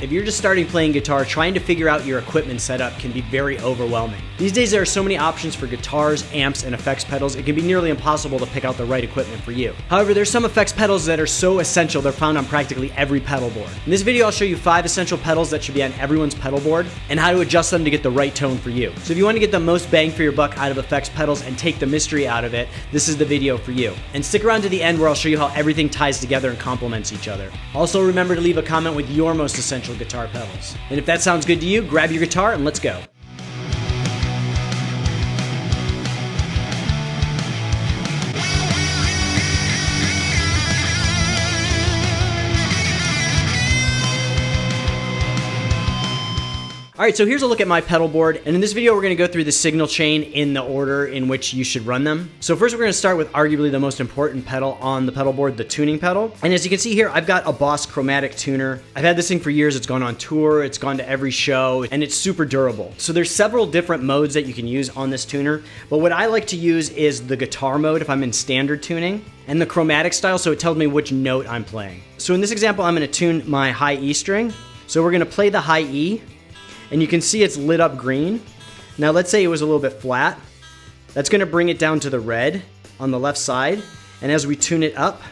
If you're just starting playing guitar, trying to figure out your equipment setup can be very overwhelming. These days there are so many options for guitars, amps, and effects pedals, it can be nearly impossible to pick out the right equipment for you. However, there's some effects pedals that are so essential they're found on practically every pedal board. In this video, I'll show you 5 essential pedals that should be on everyone's pedal board and how to adjust them to get the right tone for you. So if you want to get the most bang for your buck out of effects pedals and take the mystery out of it, this is the video for you. And stick around to the end where I'll show you how everything ties together and complements each other. Also, remember to leave a comment with your most essential guitar pedals. And if that sounds good to you, grab your guitar and let's go. Alright, so here's a look at my pedal board, and in this video we're going to go through the signal chain in the order in which you should run them. So first we're going to start with arguably the most important pedal on the pedal board, the tuning pedal. And as you can see here, I've got a Boss chromatic tuner. I've had this thing for years, it's gone on tour, it's gone to every show, and it's super durable. So there's several different modes that you can use on this tuner, but what I like to use is the guitar mode if I'm in standard tuning, and the chromatic style so it tells me which note I'm playing. So in this example I'm going to tune my high E string. So we're going to play the high E, and you can see it's lit up green. Now let's say it was a little bit flat. That's gonna bring it down to the red on the left side. And as we tune it up,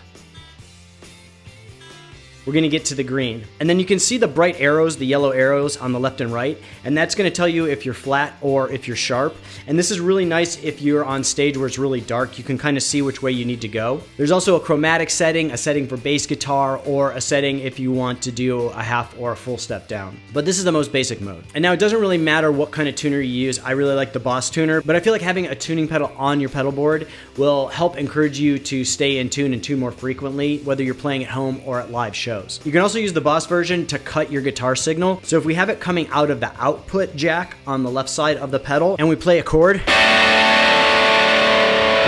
we're gonna get to the green. And then you can see the bright arrows, the yellow arrows on the left and right, and that's gonna tell you if you're flat or if you're sharp. And this is really nice if you're on stage where it's really dark, you can kind of see which way you need to go. There's also a chromatic setting, a setting for bass guitar, or a setting if you want to do a half or a full step down. But this is the most basic mode. And now it doesn't really matter what kind of tuner you use. I really like the Boss tuner, but I feel like having a tuning pedal on your pedal board will help encourage you to stay in tune and tune more frequently, whether you're playing at home or at live shows. You can also use the Boss version to cut your guitar signal. So if we have it coming out of the output jack on the left side of the pedal and we play a chord, we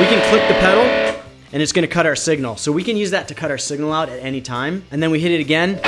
can click the pedal and it's going to cut our signal. So we can use that to cut our signal out at any time. And then we hit it again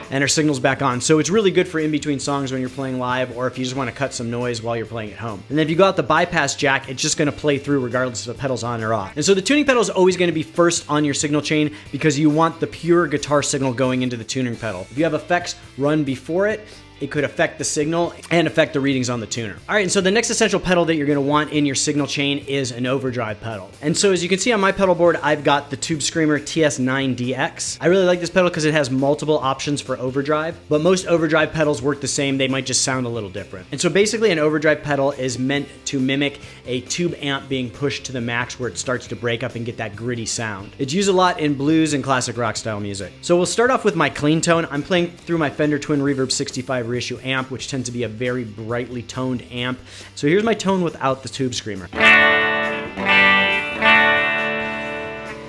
and our signal's back on. So it's really good for in between songs when you're playing live, or if you just want to cut some noise while you're playing at home. And then if you go out the bypass jack, it's just going to play through regardless if the pedal's on or off. And so the tuning pedal is always going to be first on your signal chain because you want the pure guitar signal going into the tuning pedal. If you have effects run before it, it could affect the signal and affect the readings on the tuner. All right, and so the next essential pedal that you're gonna want in your signal chain is an overdrive pedal. And so as you can see on my pedal board, I've got the Tube Screamer TS9DX. I really like this pedal because it has multiple options for overdrive, but most overdrive pedals work the same, they might just sound a little different. And so basically an overdrive pedal is meant to mimic a tube amp being pushed to the max where it starts to break up and get that gritty sound. It's used a lot in blues and classic rock style music. So we'll start off with my clean tone. I'm playing through my Fender Twin Reverb 65 reissue amp, which tends to be a very brightly toned amp. So here's my tone without the Tube Screamer.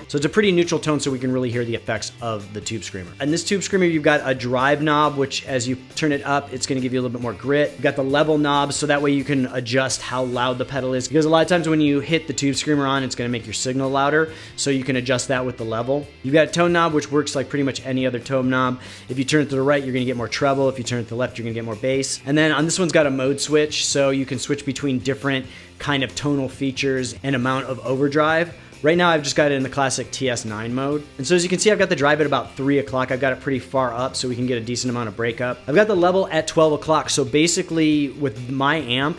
So it's a pretty neutral tone so we can really hear the effects of the Tube Screamer. And this Tube Screamer, you've got a drive knob, which as you turn it up, it's gonna give you a little bit more grit. You've got the level knob, so that way you can adjust how loud the pedal is. Because a lot of times when you hit the Tube Screamer on, it's gonna make your signal louder, so you can adjust that with the level. You've got a tone knob, which works like pretty much any other tone knob. If you turn it to the right, you're gonna get more treble. If you turn it to the left, you're gonna get more bass. And then on this one's got a mode switch, so you can switch between different kind of tonal features and amount of overdrive. Right now I've just got it in the classic TS9 mode. And so as you can see, I've got the drive at about 3 o'clock. I've got it pretty far up so we can get a decent amount of breakup. I've got the level at 12 o'clock. So basically with my amp,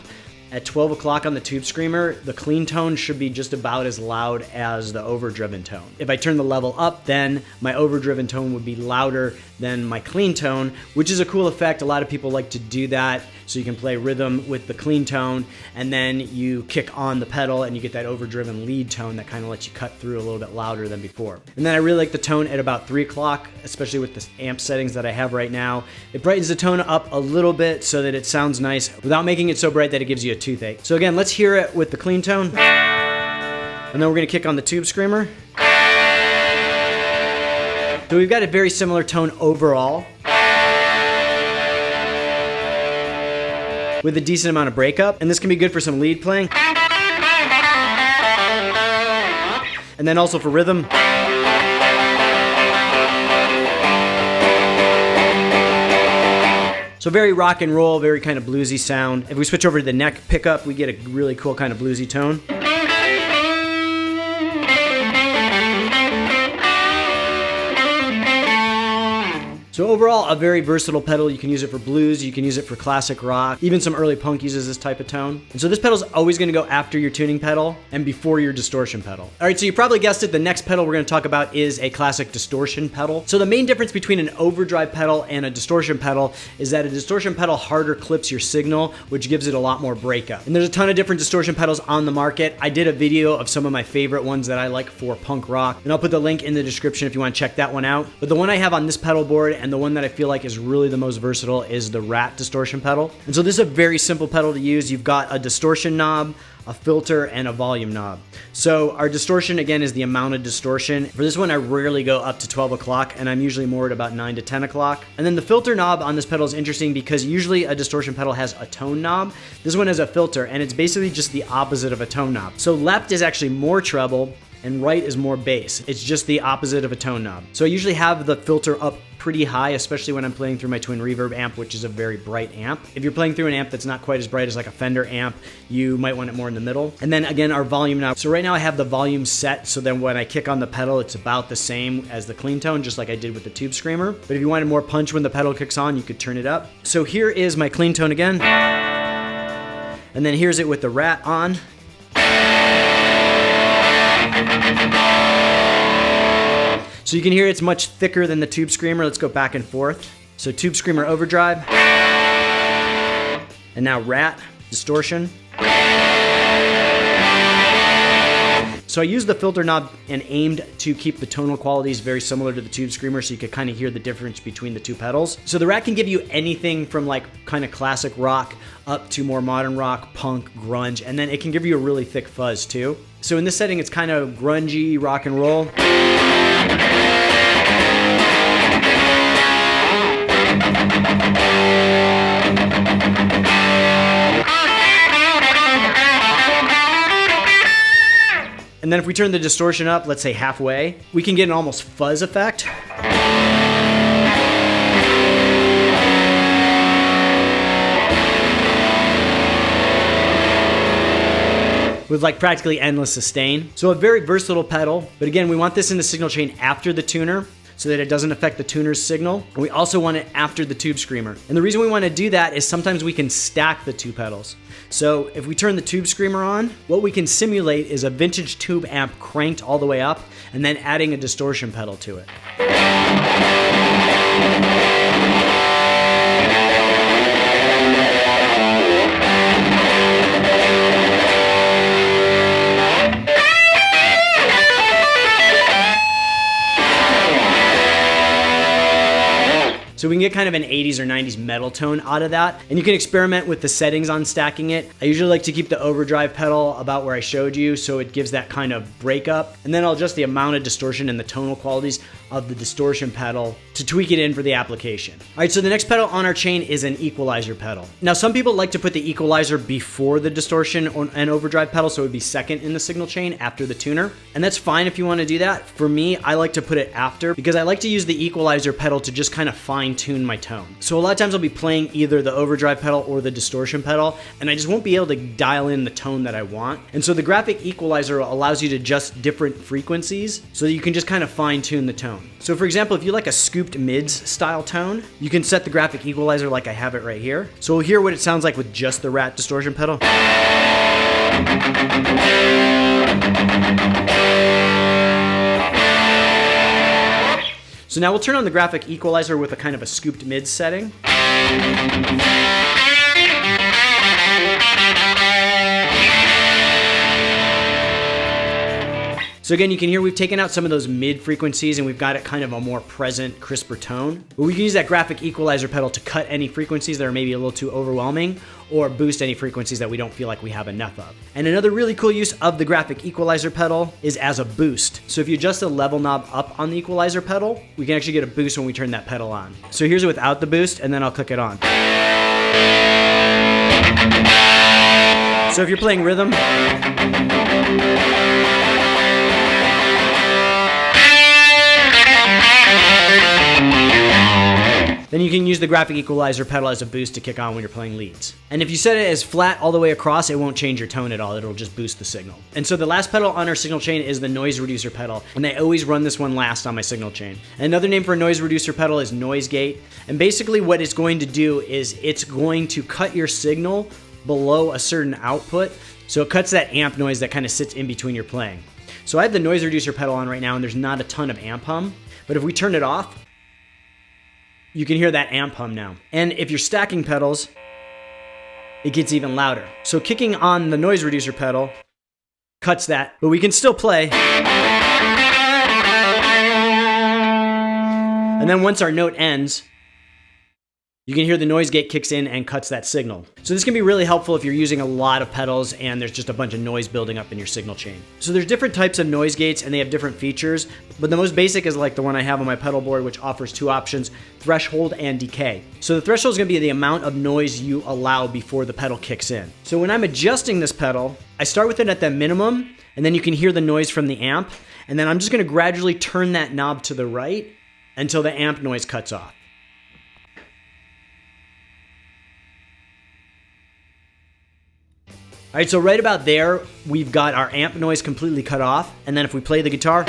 at 12 o'clock on the Tube Screamer, the clean tone should be just about as loud as the overdriven tone. If I turn the level up, then my overdriven tone would be louder than my clean tone, which is a cool effect. A lot of people like to do that, so you can play rhythm with the clean tone, and then you kick on the pedal and you get that overdriven lead tone that kind of lets you cut through a little bit louder than before. And then I really like the tone at about 3 o'clock, especially with the amp settings that I have right now. It brightens the tone up a little bit so that it sounds nice without making it so bright that it gives you a toothache. So again, let's hear it with the clean tone. And then we're gonna kick on the Tube Screamer. So we've got a very similar tone overall, with a decent amount of breakup, and this can be good for some lead playing. And then also for rhythm. So very rock and roll, very kind of bluesy sound. If we switch over to the neck pickup, we get a really cool kind of bluesy tone. So overall, a very versatile pedal. You can use it for blues, you can use it for classic rock, even some early punk uses this type of tone. And so this pedal is always gonna go after your tuning pedal and before your distortion pedal. All right, so you probably guessed it, the next pedal we're gonna talk about is a classic distortion pedal. So the main difference between an overdrive pedal and a distortion pedal is that a distortion pedal harder clips your signal, which gives it a lot more breakup. And there's a ton of different distortion pedals on the market. I did a video of some of my favorite ones that I like for punk rock, and I'll put the link in the description if you wanna check that one out. But the one I have on this pedal board and the one that I feel like is really the most versatile is the Rat distortion pedal. And so this is a very simple pedal to use. You've got a distortion knob, a filter, and a volume knob. So our distortion, again, is the amount of distortion. For this one, I rarely go up to 12 o'clock, and I'm usually more at about 9 to 10 o'clock. And then the filter knob on this pedal is interesting because usually a distortion pedal has a tone knob. This one has a filter, and it's basically just the opposite of a tone knob. So left is actually more treble, and right is more bass. It's just the opposite of a tone knob. So I usually have the filter up pretty high, especially when I'm playing through my twin reverb amp, which is a very bright amp. If you're playing through an amp that's not quite as bright as like a Fender amp, you might want it more in the middle. And then again, our volume knob. So right now I have the volume set, so then when I kick on the pedal, it's about the same as the clean tone, just like I did with the Tube Screamer. But if you wanted more punch when the pedal kicks on, you could turn it up. So here is my clean tone again. And then here's it with the Rat on. So you can hear it's much thicker than the Tube Screamer. Let's go back and forth. So Tube Screamer Overdrive. And now Rat distortion. So I used the filter knob and aimed to keep the tonal qualities very similar to the Tube Screamer so you could kind of hear the difference between the two pedals. So the Rat can give you anything from like kind of classic rock up to more modern rock, punk, grunge, and then it can give you a really thick fuzz too. So in this setting, it's kind of grungy rock and roll. And then if we turn the distortion up, let's say halfway, we can get an almost fuzz effect. With like practically endless sustain. So a very versatile pedal, but again, we want this in the signal chain after the tuner so that it doesn't affect the tuner's signal. And we also want it after the Tube Screamer. And the reason we want to do that is sometimes we can stack the two pedals. So if we turn the Tube Screamer on, what we can simulate is a vintage tube amp cranked all the way up and then adding a distortion pedal to it. So we can get kind of an 80s or 90s metal tone out of that. And you can experiment with the settings on stacking it. I usually like to keep the overdrive pedal about where I showed you so it gives that kind of breakup. And then I'll adjust the amount of distortion and the tonal qualities of the distortion pedal to tweak it in for the application. All right, so the next pedal on our chain is an equalizer pedal. Now some people like to put the equalizer before the distortion and overdrive pedal, so it would be second in the signal chain after the tuner. And that's fine if you want to do that. For me, I like to put it after because I like to use the equalizer pedal to just kind of fine tune my tone. So a lot of times I'll be playing either the overdrive pedal or the distortion pedal, and I just won't be able to dial in the tone that I want. And so the graphic equalizer allows you to adjust different frequencies so that you can just kind of fine tune the tone. So for example, if you like a scooped mids style tone, you can set the graphic equalizer like I have it right here. So we'll hear what it sounds like with just the Rat distortion pedal. So now we'll turn on the graphic equalizer with a kind of a scooped mids setting. So again, you can hear we've taken out some of those mid frequencies and we've got it kind of a more present, crisper tone. But we can use that graphic equalizer pedal to cut any frequencies that are maybe a little too overwhelming or boost any frequencies that we don't feel like we have enough of. And another really cool use of the graphic equalizer pedal is as a boost. So if you adjust the level knob up on the equalizer pedal, we can actually get a boost when we turn that pedal on. So here's it without the boost, and then I'll click it on. So if you're playing rhythm, then you can use the graphic equalizer pedal as a boost to kick on when you're playing leads. And if you set it as flat all the way across, it won't change your tone at all. It'll just boost the signal. And so the last pedal on our signal chain is the noise reducer pedal, and I always run this one last on my signal chain. Another name for a noise reducer pedal is noise gate. And basically what it's going to do is it's going to cut your signal below a certain output. So it cuts that amp noise that kind of sits in between your playing. So I have the noise reducer pedal on right now, and there's not a ton of amp hum. But if we turn it off, you can hear that amp hum now. And if you're stacking pedals, it gets even louder. So kicking on the noise reducer pedal cuts that, but we can still play. And then once our note ends, you can hear the noise gate kicks in and cuts that signal. So this can be really helpful if you're using a lot of pedals and there's just a bunch of noise building up in your signal chain. So there's different types of noise gates and they have different features, but the most basic is like the one I have on my pedal board, which offers two options, threshold and decay. So the threshold is gonna be the amount of noise you allow before the pedal kicks in. So when I'm adjusting this pedal, I start with it at the minimum, and then you can hear the noise from the amp, and then I'm just gonna gradually turn that knob to the right until the amp noise cuts off. All right, so right about there, we've got our amp noise completely cut off. And then if we play the guitar,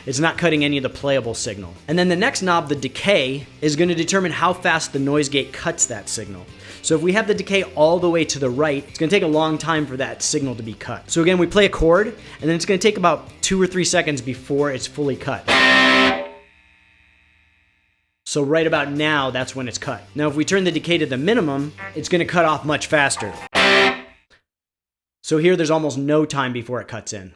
it's not cutting any of the playable signal. And then the next knob, the decay, is gonna determine how fast the noise gate cuts that signal. So if we have the decay all the way to the right, it's gonna take a long time for that signal to be cut. So again, we play a chord, and then it's gonna take about 2 or 3 seconds before it's fully cut. So right about now, that's when it's cut. Now, if we turn the decay to the minimum, it's gonna cut off much faster. So here, there's almost no time before it cuts in.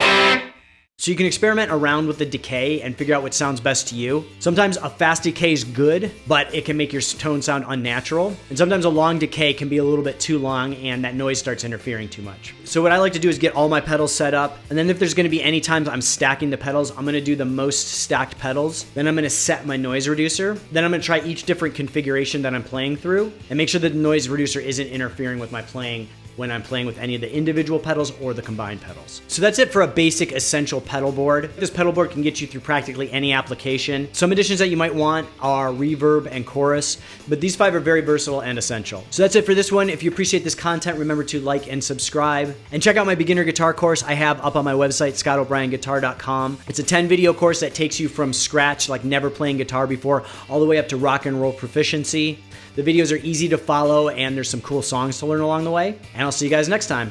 So you can experiment around with the decay and figure out what sounds best to you. Sometimes a fast decay is good, but it can make your tone sound unnatural. And sometimes a long decay can be a little bit too long and that noise starts interfering too much. So what I like to do is get all my pedals set up. And then if there's gonna be any times I'm stacking the pedals, I'm gonna do the most stacked pedals. Then I'm gonna set my noise reducer. Then I'm gonna try each different configuration that I'm playing through and make sure that the noise reducer isn't interfering with my playing when I'm playing with any of the individual pedals or the combined pedals. So that's it for a basic essential pedal board. This pedal board can get you through practically any application. Some additions that you might want are reverb and chorus, but these 5 are very versatile and essential. So that's it for this one. If you appreciate this content, remember to like and subscribe. And check out my beginner guitar course I have up on my website, scottobryanguitar.com. It's a 10-video course that takes you from scratch, like never playing guitar before, all the way up to rock and roll proficiency. The videos are easy to follow and there's some cool songs to learn along the way. And I'll see you guys next time.